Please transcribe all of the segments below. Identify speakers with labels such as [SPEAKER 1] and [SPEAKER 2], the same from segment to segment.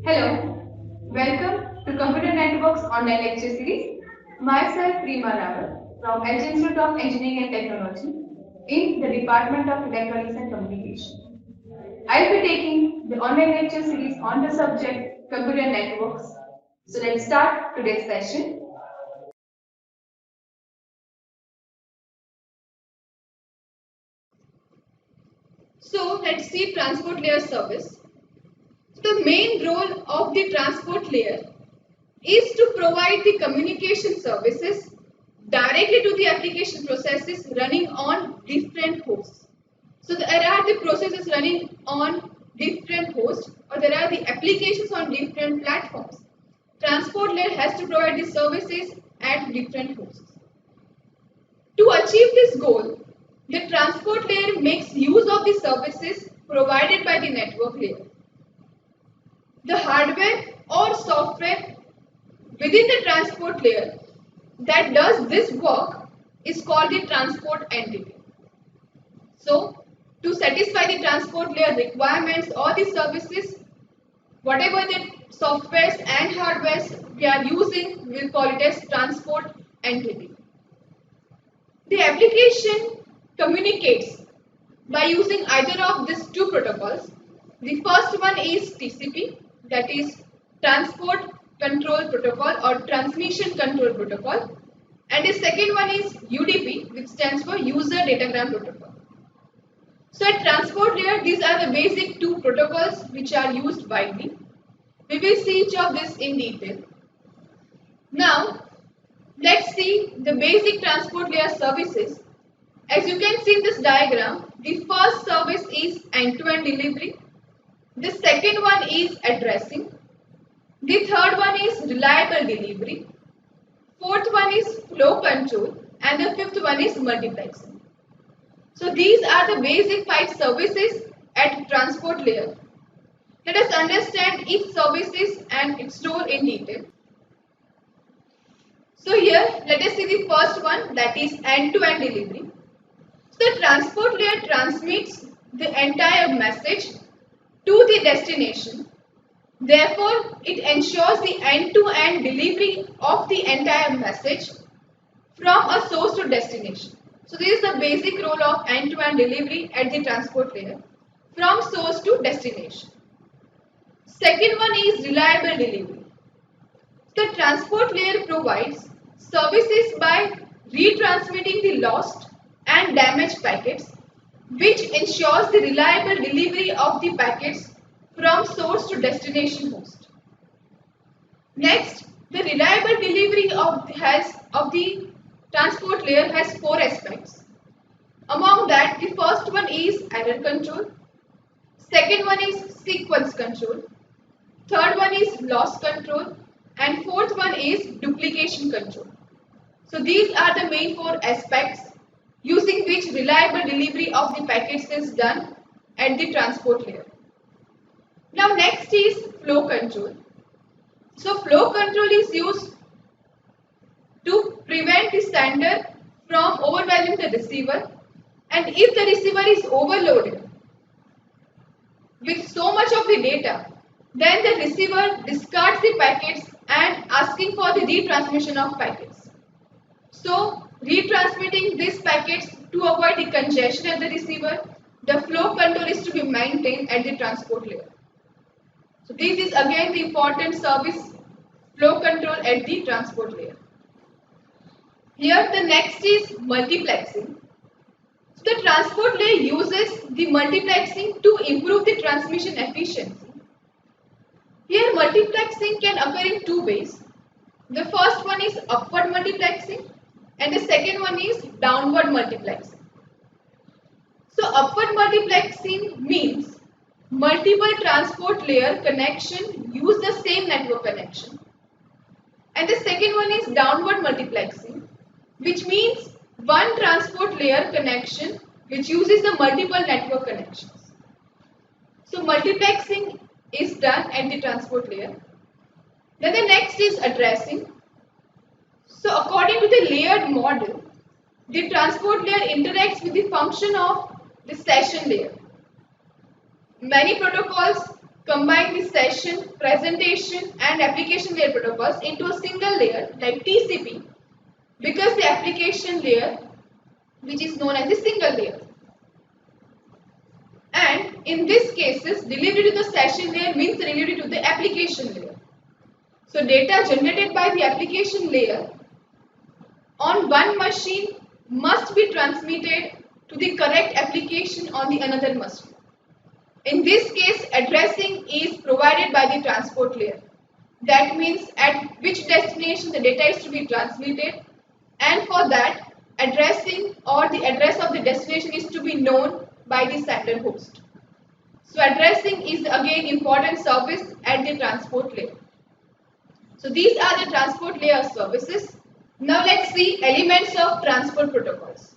[SPEAKER 1] Hello, welcome to Computer Networks online lecture series. Myself Prima Rawat from Edge Institute of Engineering and Technology in the Department of Electronics and Communication. I'll be taking the online lecture series on the subject Computer Networks. So let's start today's session.
[SPEAKER 2] So let's see transport layer service. The main role of the transport layer is to provide the communication services directly to the application processes running on different hosts. So there are the processes running on different hosts, or there are the applications on different platforms. Transport layer has to provide the services at different hosts. To achieve this goal, the transport layer makes use of the services provided by the network layer. The hardware or software within the transport layer that does this work is called the transport entity. So, to satisfy the transport layer requirements or the services, whatever the softwares and hardwares we are using, we'll call it as transport entity. The application communicates by using either of these two protocols. The first one is TCP, that is Transport Control Protocol or Transmission Control Protocol, and the second one is UDP, which stands for User Datagram Protocol. So at transport layer, these are the basic two protocols which are used widely. We will see each of this in detail. Now, let's see the basic transport layer services. As you can see in this diagram, the first service is end-to-end delivery. The second one is addressing. The third one is reliable delivery. Fourth one is flow control. And the fifth one is multiplexing. So these are the basic 5 services at transport layer. Let us understand each services and its role in detail. So here, let us see the first one, that is end-to-end delivery. So the transport layer transmits the entire message to the destination. Therefore, it ensures the end-to-end delivery of the entire message from a source to destination. So this is the basic role of end-to-end delivery at the transport layer, from source to destination. Second one is reliable delivery. The transport layer provides services by retransmitting the lost and damaged packets, which ensures the reliable delivery of the packets from source to destination host. Next, the reliable delivery of the transport layer has 4 aspects. Among that, the first one is error control, second one is sequence control, third one is loss control, and fourth one is duplication control. So these are the main 4 aspects using which reliable delivery of the packets is done at the transport layer. Now next is flow control. So flow control is used to prevent the sender from overwhelming the receiver, and if the receiver is overloaded with so much of the data, then the receiver discards the packets and asking for the retransmission of packets. So retransmitting these packets to avoid the congestion at the receiver the flow control is to be maintained at the transport layer. So this is again the important service, flow control at the transport layer. Here the next is multiplexing. So the transport layer uses the multiplexing to improve the transmission efficiency. Here multiplexing can occur in two ways. The first one is upward multiplexing and the second one is downward multiplexing. So upward multiplexing means multiple transport layer connection use the same network connection. And the second one is downward multiplexing, which means one transport layer connection which uses the multiple network connections. So multiplexing is done at the transport layer. Then the next is addressing. So according to the layered model, the transport layer interacts with the function of the session layer. Many protocols combine the session, presentation and application layer protocols into a single layer like TCP because the application layer, which is known as the single layer. And in these cases, delivery to the session layer means delivery to the application layer. So data generated by the application layer on one machine must be transmitted to the correct application on the another machine. In this case, addressing is provided by the transport layer. That means at which destination the data is to be transmitted, and for that addressing or the address of the destination is to be known by the sender host. So addressing is again important service at the transport layer. So these are the transport layer services. Now let's see elements of transport protocols.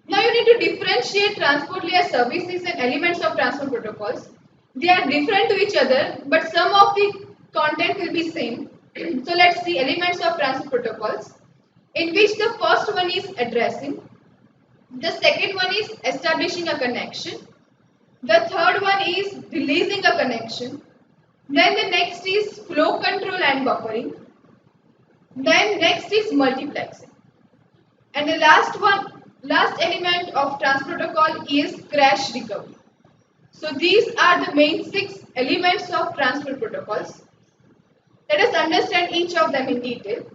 [SPEAKER 2] Now you need to differentiate transport layer services and elements of transport protocols. They are different to each other, but some of the content will be same. So let's see elements of transport protocols, in which the first one is addressing, the second one is establishing a connection, the third one is releasing a connection, then the next is flow control and buffering, then next is multiplexing, and the last element of transport protocol is crash recovery. So these are the main 6 elements of transport protocols. Let us understand each of them in detail.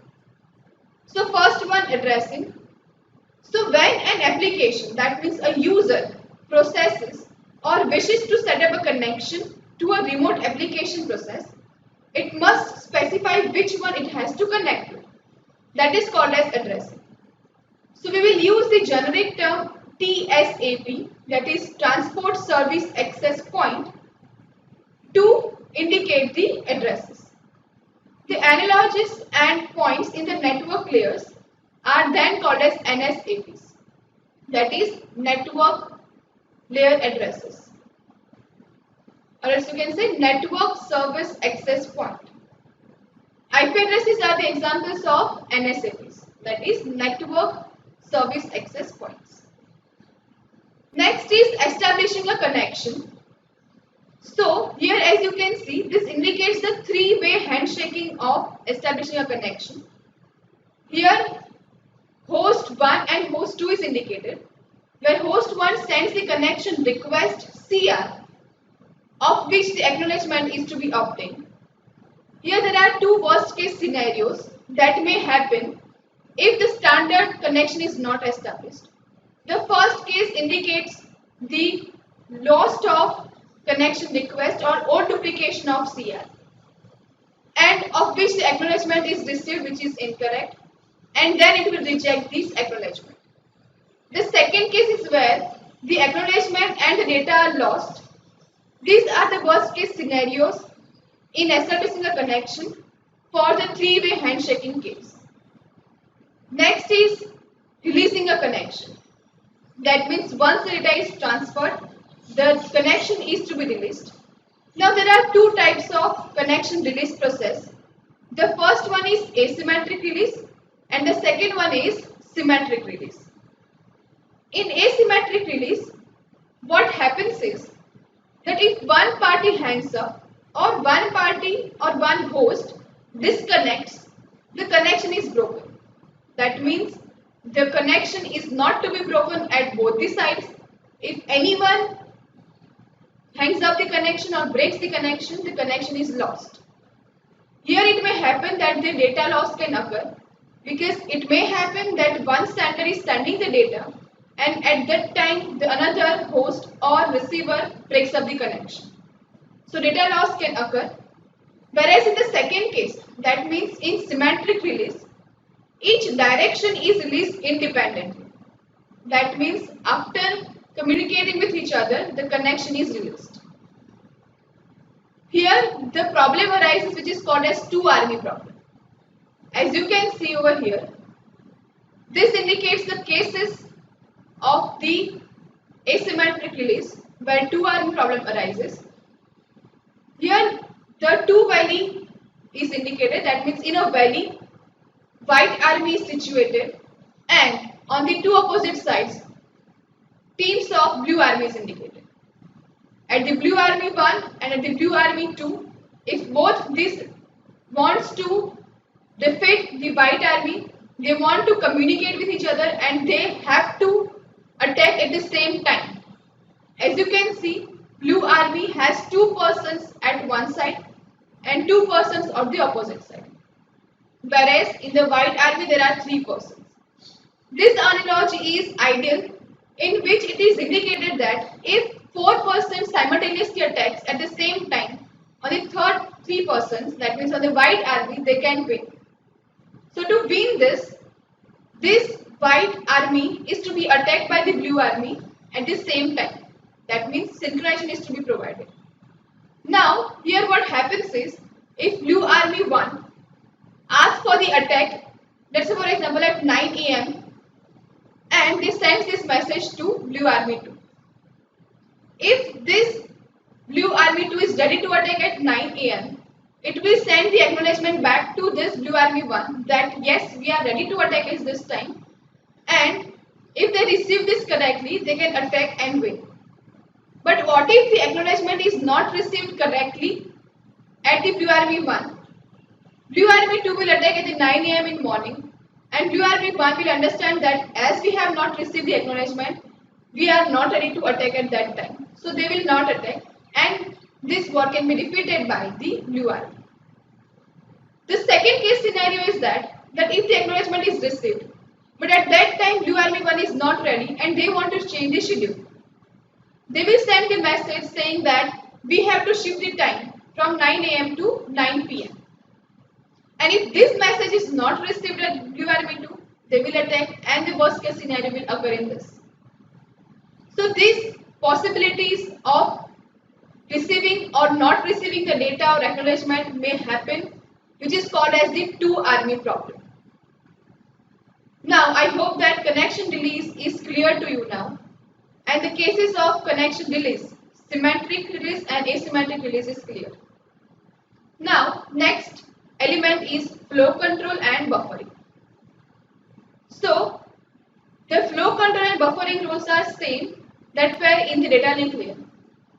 [SPEAKER 2] So first one, addressing. So when an application, that means a user, processes or wishes to set up a connection to a remote application process, it must specify which one it has to connect to. That is called as addressing. So we will use the generic term TSAP, that is Transport Service Access Point, to indicate the addresses. The analogs and points in the network layers are then called as NSAPs, that is Network Layer Addresses, or else you can say Network Service Access Point. IP addresses are the examples of NSAPs, that is Network Service Access Points. Next is establishing a connection. So here, as you can see, this indicates the three-way handshaking of establishing a connection. Here host 1 and host 2 is indicated, where host 1 sends the connection request CR, of which the acknowledgement is to be obtained. Here there are two worst case scenarios that may happen if the standard connection is not established. The first case indicates the loss of connection request or duplication of CR, and of which the acknowledgement is received which is incorrect, and then it will reject this acknowledgement. The second case is where the acknowledgement and the data are lost. These are the worst case scenarios in establishing a connection for the three-way handshaking case. Next is releasing a connection. That means once the data is transferred, the connection is to be released. Now there are two types of connection release process. The first one is asymmetric release and the second one is symmetric release. In asymmetric release, what happens is that if one party hangs up or one party or one host disconnects, the connection is broken. That means the connection is not to be broken at both the sides. If anyone hangs up the connection or breaks the connection is lost. Here it may happen that the data loss can occur because it may happen that one sender is sending the data and at that time the another host or receiver breaks up the connection. So data loss can occur. Whereas in the second case, that means in symmetric release, each direction is released independently. That means after communicating with each other, the connection is released. Here, the problem arises which is called as two-army problem. As you can see over here, this indicates the cases of the asymmetric release where two-army problem arises. Here, the two valley is indicated. That means in a valley, white army is situated and on the two opposite sides, teams of blue army is indicated. At the blue army 1 and at the blue army 2, if both these wants to defeat the white army, they want to communicate with each other and they have to attack at the same time. As you can see, blue army has two persons at one side and two persons on the opposite side. Whereas in the white army there are three persons. This analogy is ideal in which it is indicated that if four persons simultaneously attacks at the same time on the third three persons, that means on the white army, they can win. So to win this white army is to be attacked by the blue army at the same time. That means synchronization is to be provided. Now here what happens is if blue army 1 asks for the attack, let's say for example at 9 AM and they send this message to blue army 2. If this blue army 2 is ready to attack at 9 AM, it will send the acknowledgement back to this blue army 1 that yes, we are ready to attack at this time, and if they receive this correctly, they can attack and win. But what if the acknowledgement is not received correctly at the blue army 1? Blue army 2 will attack at the 9 AM in morning and blue army 1 will understand that as we have not received the acknowledgement, we are not ready to attack at that time. So they will not attack and this war can be defeated by the blue army. The second case scenario is that if the acknowledgement is received, but at that time blue army 1 is not ready and they want to change the schedule. They will send a message saying that we have to shift the time from 9 AM to 9 PM. And if this message is not received at blue army 2, they will attack and the worst case scenario will occur in this. So these possibilities of receiving or not receiving the data or acknowledgement may happen, which is called as the two-army problem. Now I hope that connection release is clear to you now, and the cases of connection release, symmetric release and asymmetric release is clear. Now next element is flow control and buffering. So the flow control and buffering rules are same that were in the data link layer.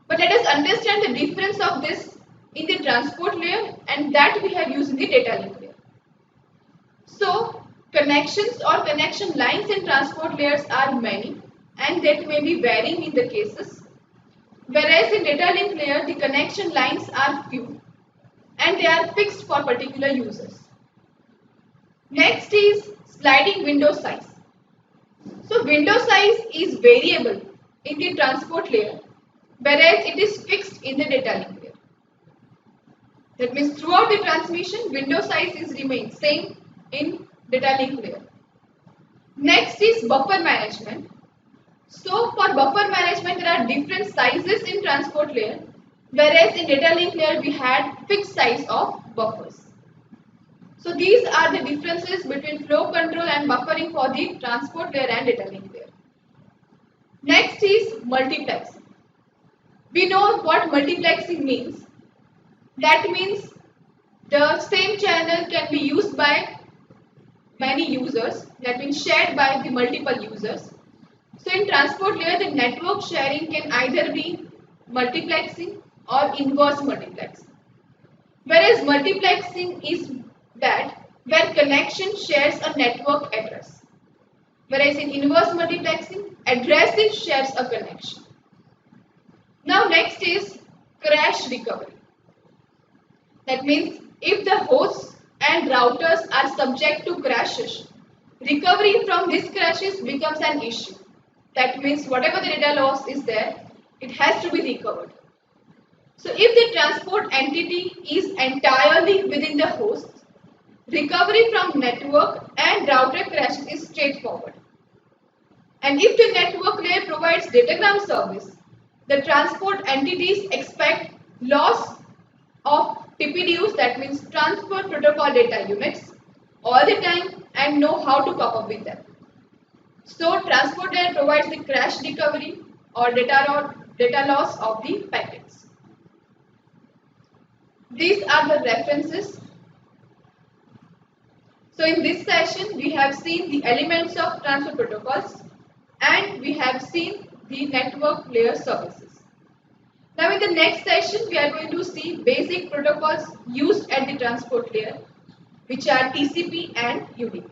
[SPEAKER 2] But let us understand the difference of this in the transport layer and that we have used in the data link layer. So connections or connection lines in transport layers are many and that may be varying in the cases. Whereas in data link layer the connection lines are few and they are fixed for particular users. Next is sliding window size. So window size is variable in the transport layer, whereas it is fixed in the data link layer. That means throughout the transmission, window size is remain same in data link layer. Next is buffer management. So for buffer management, there are different sizes in transport layer, whereas in data link layer we had fixed size of buffers. So these are the differences between flow control and buffering for the transport layer and data link layer. Next is multiplexing. We know what multiplexing means. That means the same channel can be used by many users, that means shared by the multiple users. So in transport layer, the network sharing can either be multiplexing or inverse multiplexing. Whereas multiplexing is that where connection shares a network address. whereas in inverse multiplexing, addressing shares a connection. Now next is crash recovery. That means if the hosts and routers are subject to crashes, recovery from these crashes becomes an issue. That means whatever the data loss is there, it has to be recovered. So if the transport entity is entirely within the host, recovery from network and router crashes is straightforward. And if the network layer provides datagram service, the transport entities expect loss of TPDUs, that means transfer protocol data units, all the time and know how to cope up with them. So transport layer provides the crash recovery or data loss of the packets. These are the references. So in this session, we have seen the elements of transfer protocols and we have seen the network layer services. Now in the next session, we are going to see basic protocols used at the transport layer, which are TCP and UDP.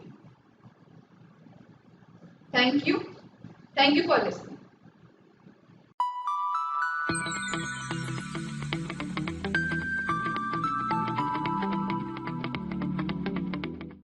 [SPEAKER 2] Thank you. Thank you for listening.